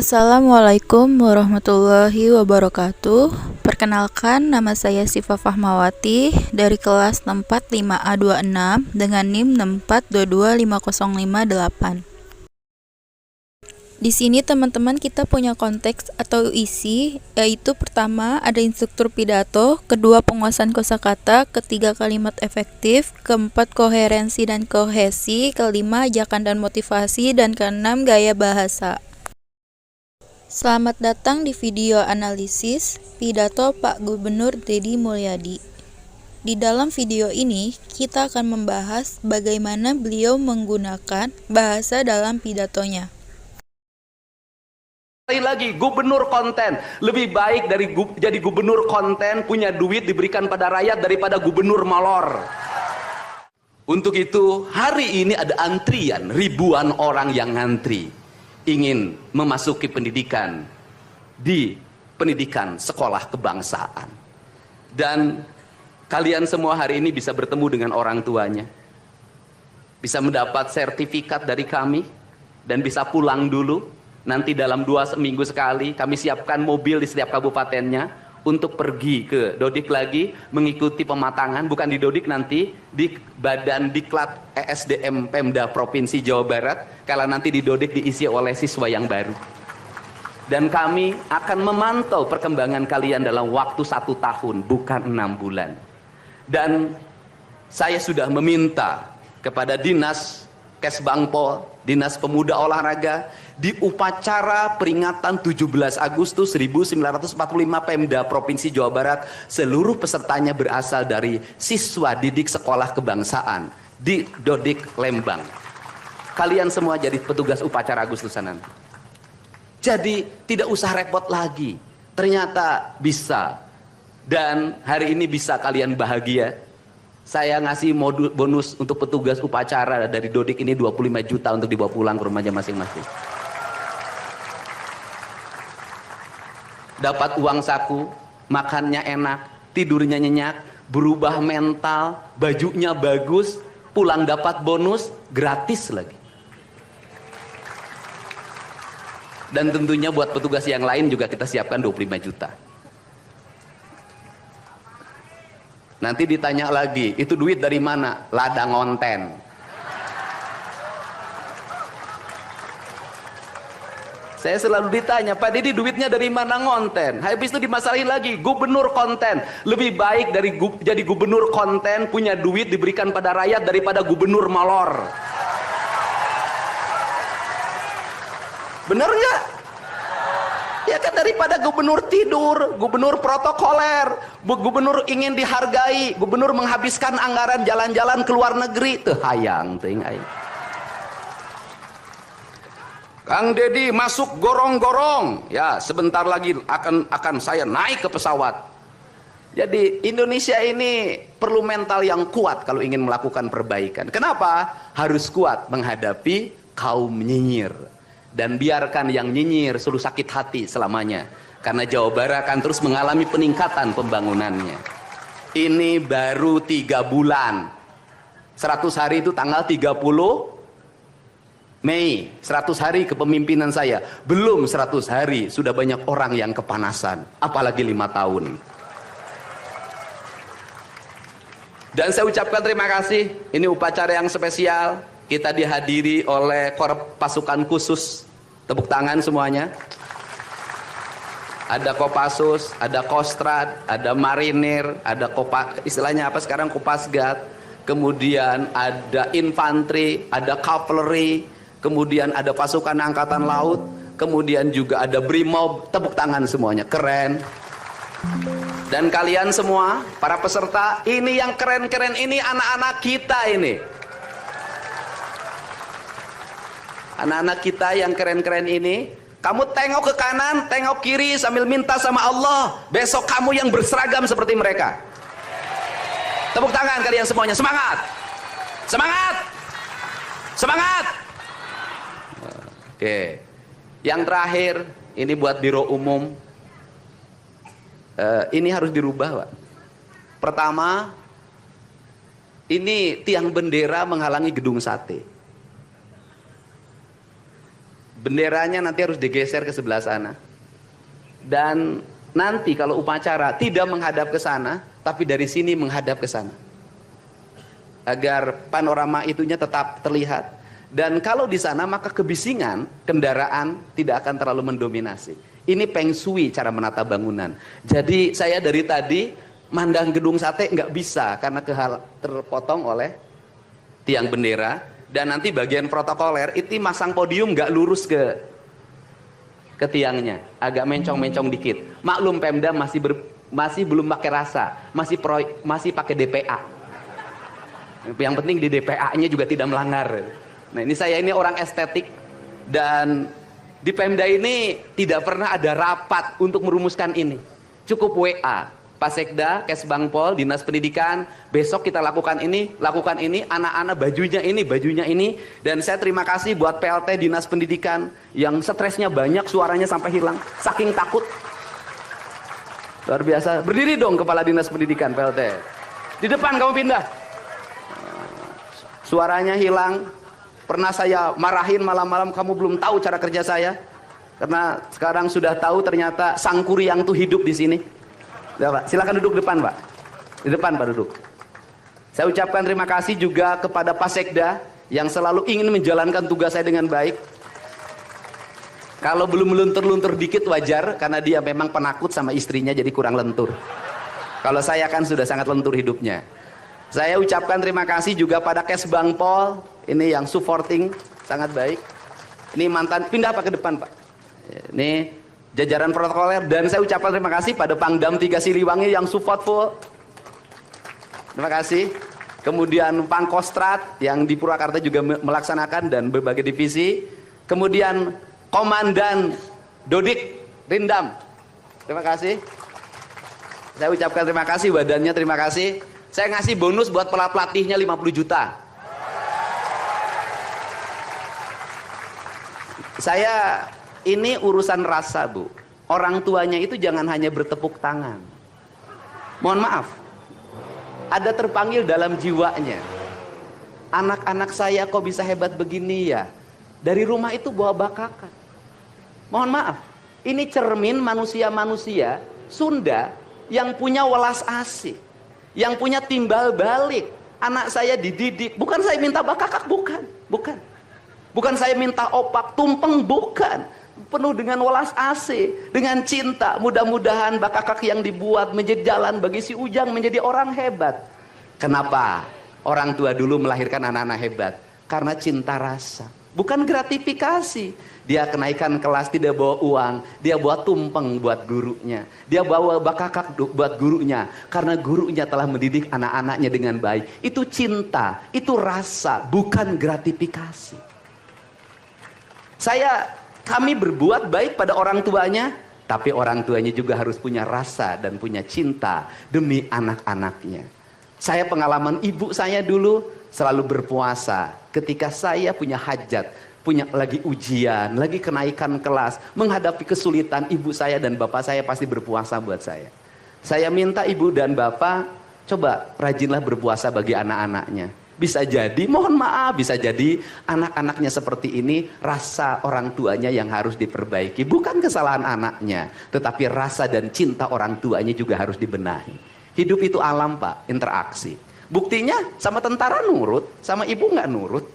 Assalamualaikum warahmatullahi wabarakatuh. Perkenalkan, nama saya Siva Fahmawati dari kelas 45A26 dengan NIM 6422508. Di sini teman-teman kita punya konteks atau isi, yaitu pertama ada instruktur pidato, kedua penguasaan kosakata, ketiga kalimat efektif, keempat koherensi dan kohesi, kelima ajakan dan motivasi, dan keenam gaya bahasa. Selamat datang di video analisis pidato Pak Gubernur Deddy Mulyadi. Di dalam video ini, kita akan membahas bagaimana beliau menggunakan bahasa dalam pidatonya. Sekali lagi, gubernur konten. Lebih baik dari jadi gubernur konten, punya duit diberikan pada rakyat daripada gubernur malor. Untuk itu, hari ini ada antrian, ribuan orang yang ngantri ingin memasuki pendidikan di pendidikan sekolah kebangsaan. Dan kalian semua hari ini bisa bertemu dengan orang tuanya, bisa mendapat sertifikat dari kami, dan bisa pulang dulu. Nanti dalam 2 minggu sekali kami siapkan mobil di setiap kabupatennya untuk pergi ke Dodik lagi, mengikuti pematangan, bukan di Dodik, nanti di Badan Diklat ESDM Pemda Provinsi Jawa Barat, kalau nanti di Dodik diisi oleh siswa yang baru. Dan kami akan memantau perkembangan kalian dalam waktu 1 tahun, bukan 6 bulan. Dan saya sudah meminta kepada Dinas Kesbangpol, Dinas Pemuda Olahraga, di upacara peringatan 17 Agustus 1945 Pemda Provinsi Jawa Barat, seluruh pesertanya berasal dari siswa didik sekolah kebangsaan di Dodik Lembang. Kalian semua jadi petugas upacara Agustusan nanti. Jadi tidak usah repot lagi, ternyata bisa. Dan hari ini bisa kalian bahagia. Saya ngasih bonus untuk petugas upacara dari Dodik ini 25 juta untuk dibawa pulang ke rumahnya masing-masing. Dapat uang saku, makannya enak, tidurnya nyenyak, berubah mental, bajunya bagus, pulang dapat bonus, gratis lagi. Dan tentunya buat petugas yang lain juga kita siapkan 25 juta. Nanti ditanya lagi, itu duit dari mana? Ladang onten. Saya selalu ditanya, Pak Deddy duitnya dari mana ngonten? Habis itu dimasalahin lagi, gubernur konten. Lebih baik dari jadi gubernur konten, punya duit diberikan pada rakyat daripada gubernur malor. Bener nggak? Ya kan, daripada gubernur tidur, gubernur protokoler, gubernur ingin dihargai, gubernur menghabiskan anggaran jalan-jalan ke luar negeri, tuh hayang ting aing. Kang Deddy masuk gorong-gorong, ya sebentar lagi akan saya naik ke pesawat. Jadi Indonesia ini perlu mental yang kuat kalau ingin melakukan perbaikan. Kenapa? Harus kuat menghadapi kaum nyinyir. Dan biarkan yang nyinyir selalu sakit hati selamanya. Karena Jawa Barat akan terus mengalami peningkatan pembangunannya. Ini baru 3 bulan. 100 hari itu tanggal 30 Mei. 100 hari kepemimpinan saya. Belum 100 hari, sudah banyak orang yang kepanasan. Apalagi 5 tahun. Dan saya ucapkan terima kasih. Ini upacara yang spesial. Kita dihadiri oleh Korps Pasukan Khusus. Tepuk tangan semuanya. Ada Kopassus, ada Kostrad, ada Marinir, ada istilahnya apa sekarang, Kopasgat. Kemudian ada infanteri, ada cavalry, kemudian ada pasukan angkatan laut, kemudian juga ada Brimob. Tepuk tangan semuanya, keren. Dan kalian semua, para peserta, ini yang keren-keren ini anak-anak kita ini. Anak-anak kita yang keren-keren ini, kamu tengok ke kanan, tengok kiri sambil minta sama Allah, besok kamu yang berseragam seperti mereka. Tepuk tangan kalian semuanya, semangat! Semangat! Semangat! Oke. Yang terakhir, ini buat biro umum. Ini harus dirubah, Pak. Pertama, ini tiang bendera menghalangi gedung sate. benderanya nanti harus digeser ke sebelah sana. Dan nanti kalau upacara tidak menghadap ke sana, tapi dari sini menghadap ke sana. Agar panorama itunya tetap terlihat. Dan kalau di sana maka kebisingan kendaraan tidak akan terlalu mendominasi. Ini Feng Shui cara menata bangunan. Jadi saya dari tadi mandang gedung sate nggak bisa karena terpotong oleh tiang bendera. Dan nanti bagian protokoler itu masang podium nggak lurus ke tiangnya, agak mencong-mencong dikit. Maklum Pemda masih belum pakai rasa, masih pakai DPA. Yang penting di DPA-nya juga tidak melanggar. Nah ini saya ini orang estetik, dan di Pemda ini tidak pernah ada rapat untuk merumuskan ini. Cukup WA. Pak Sekda, Kesbangpol, Dinas Pendidikan, besok kita lakukan ini, anak-anak bajunya ini, dan saya terima kasih buat PLT Dinas Pendidikan yang stresnya banyak, suaranya sampai hilang, saking takut. Luar biasa. Berdiri dong Kepala Dinas Pendidikan PLT. Di depan kamu pindah. Suaranya hilang. Pernah saya marahin malam-malam, kamu belum tahu cara kerja saya. Karena sekarang sudah tahu ternyata Sang Kuryang tuh hidup di sini. Ya, Pak. Silakan duduk depan, Pak. Di depan, Pak, duduk. Saya ucapkan terima kasih juga kepada Pak Sekda yang selalu ingin menjalankan tugas saya dengan baik. Kalau belum meluntur-luntur dikit wajar, karena dia memang penakut sama istrinya jadi kurang lentur. Kalau saya kan sudah sangat lentur hidupnya. Saya ucapkan terima kasih juga pada Kesbangpol, ini yang supporting sangat baik. Ini mantan, pindah Pak ke depan, Pak. Ini jajaran protokoler, dan saya ucapkan terima kasih pada Pangdam 3 Siliwangi yang support full. Terima kasih. Kemudian Pangkostrat yang di Purwakarta juga melaksanakan dan berbagai divisi. Kemudian Komandan Dodik Rindam. Terima kasih. Saya ucapkan terima kasih, badannya terima kasih. Saya ngasih bonus buat pelatihnya 50 juta. Saya ini urusan rasa, Bu. Orang tuanya itu jangan hanya bertepuk tangan. Mohon maaf, ada terpanggil dalam jiwanya. Anak-anak saya kok bisa hebat begini ya? Dari rumah itu bawa bakakan. Mohon maaf, ini cermin manusia-manusia Sunda yang punya welas asih, yang punya timbal balik. Anak saya dididik, bukan saya minta bakakak, bukan. Bukan saya minta opak tumpeng, bukan. Penuh dengan welas asih, dengan cinta. Mudah-mudahan bakakak yang dibuat menjadi jalan bagi si Ujang menjadi orang hebat. Kenapa orang tua dulu melahirkan anak-anak hebat? Karena cinta rasa, bukan gratifikasi. Dia kenaikan kelas tidak bawa uang, dia bawa tumpeng buat gurunya, dia bawa bakakak buat gurunya, karena gurunya telah mendidik anak-anaknya dengan baik. Itu cinta, itu rasa, bukan gratifikasi. Kami berbuat baik pada orang tuanya, tapi orang tuanya juga harus punya rasa dan punya cinta demi anak-anaknya. Saya pengalaman ibu saya dulu selalu berpuasa ketika saya punya hajat, punya lagi ujian, lagi kenaikan kelas, menghadapi kesulitan, ibu saya dan bapak saya pasti berpuasa buat saya. Saya minta ibu dan bapak, coba rajinlah berpuasa bagi anak-anaknya. Bisa jadi, mohon maaf, bisa jadi anak-anaknya seperti ini, rasa orang tuanya yang harus diperbaiki. Bukan kesalahan anaknya, tetapi rasa dan cinta orang tuanya juga harus dibenahi. Hidup itu alam, Pak, interaksi. Buktinya sama tentara nurut, sama ibu nggak nurut,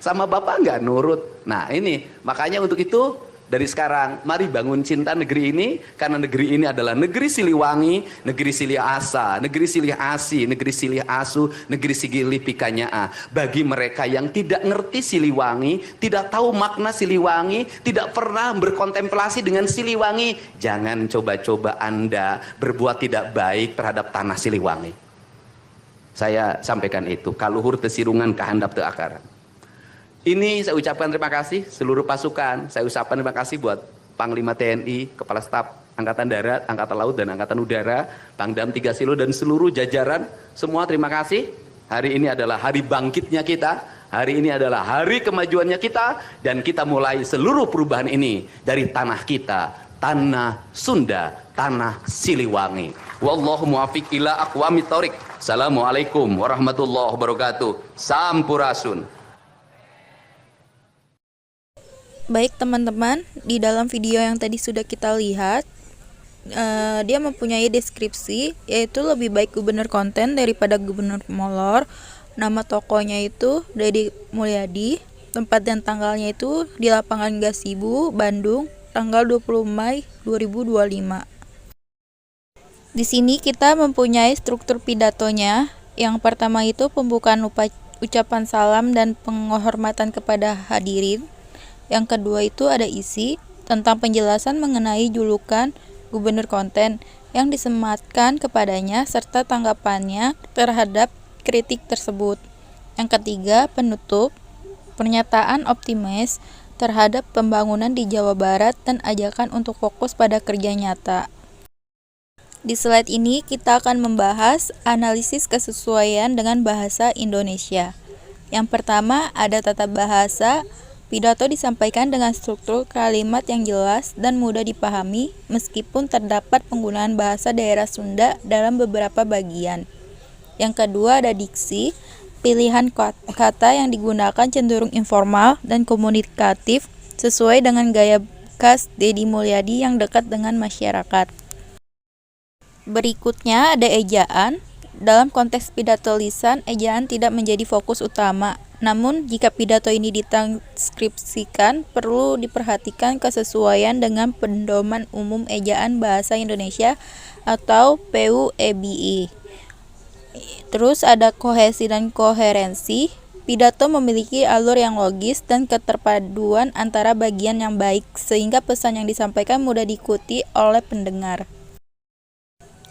sama bapak nggak nurut. Nah ini, makanya untuk itu dari sekarang, mari bangun cinta negeri ini, karena negeri ini adalah negeri Siliwangi, negeri Silih Asa, negeri Silih Asi, negeri Silih Asu, negeri Sigilih Pikanyaa. Bagi mereka yang tidak ngerti Siliwangi, tidak tahu makna Siliwangi, tidak pernah berkontemplasi dengan Siliwangi, jangan coba-coba Anda berbuat tidak baik terhadap tanah Siliwangi. Saya sampaikan itu, kaluhur tesirungan kahandap teu akaran. Ini saya ucapkan terima kasih seluruh pasukan. Saya ucapkan terima kasih buat Panglima TNI, Kepala Staf Angkatan Darat, Angkatan Laut dan Angkatan Udara, Pangdam 3 Silo dan seluruh jajaran. Semua terima kasih. Hari ini adalah hari bangkitnya kita. Hari ini adalah hari kemajuannya kita, dan kita mulai seluruh perubahan ini dari tanah kita, tanah Sunda, tanah Siliwangi. Wallahu muwaffiq ila aqwamit thoriq. Assalamualaikum warahmatullahi wabarakatuh. Sampurasun. Baik teman-teman, di dalam video yang tadi sudah kita lihat, dia mempunyai deskripsi, yaitu lebih baik gubernur konten daripada gubernur molor. Nama tokonya itu Deddy Mulyadi, tempat dan tanggalnya itu di lapangan Gasibu, Bandung, tanggal 20 Mei 2025. Di sini kita mempunyai struktur pidatonya. Yang pertama itu pembukaan ucapan salam dan penghormatan kepada hadirin. Yang kedua itu ada isi tentang penjelasan mengenai julukan gubernur konten yang disematkan kepadanya serta tanggapannya terhadap kritik tersebut. Yang ketiga, penutup, pernyataan optimis terhadap pembangunan di Jawa Barat dan ajakan untuk fokus pada kerja nyata. Di slide ini kita akan membahas analisis kesesuaian dengan bahasa Indonesia. Yang pertama ada tata bahasa. Pidato disampaikan dengan struktur kalimat yang jelas dan mudah dipahami meskipun terdapat penggunaan bahasa daerah Sunda dalam beberapa bagian. Yang kedua ada diksi. Pilihan kata yang digunakan cenderung informal dan komunikatif sesuai dengan gaya khas Deddy Mulyadi yang dekat dengan masyarakat. Berikutnya ada ejaan. Dalam konteks pidato lisan, ejaan tidak menjadi fokus utama. Namun, jika pidato ini ditranskripsikan, perlu diperhatikan kesesuaian dengan Pedoman Umum Ejaan Bahasa Indonesia atau PUEBI. Terus ada kohesi dan koherensi. Pidato memiliki alur yang logis dan keterpaduan antara bagian yang baik, sehingga pesan yang disampaikan mudah diikuti oleh pendengar.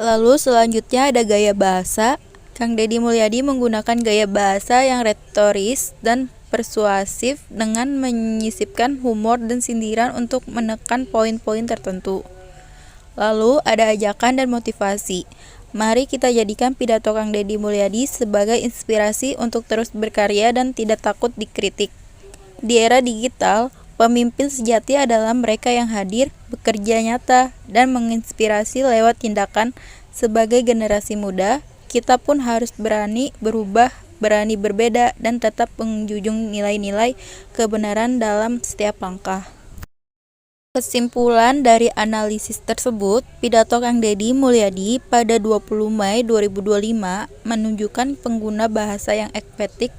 Lalu selanjutnya ada gaya bahasa. Kang Deddy Mulyadi menggunakan gaya bahasa yang retoris dan persuasif dengan menyisipkan humor dan sindiran untuk menekan poin-poin tertentu. Lalu ada ajakan dan motivasi. Mari kita jadikan pidato Kang Deddy Mulyadi sebagai inspirasi untuk terus berkarya dan tidak takut dikritik. Di era digital, pemimpin sejati adalah mereka yang hadir, bekerja nyata, dan menginspirasi lewat tindakan. Sebagai generasi muda, kita pun harus berani berubah, berani berbeda, dan tetap menjunjung nilai-nilai kebenaran dalam setiap langkah. Kesimpulan dari analisis tersebut, pidato Kang Deddy Mulyadi pada 20 Mei 2025 menunjukkan pengguna bahasa yang efektif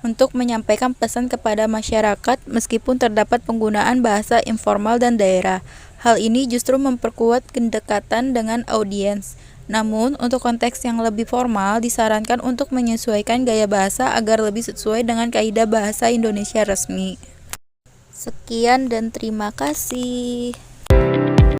untuk menyampaikan pesan kepada masyarakat meskipun terdapat penggunaan bahasa informal dan daerah. Hal ini justru memperkuat kedekatan dengan audiens. Namun, untuk konteks yang lebih formal, disarankan untuk menyesuaikan gaya bahasa agar lebih sesuai dengan kaidah bahasa Indonesia resmi. Sekian dan terima kasih.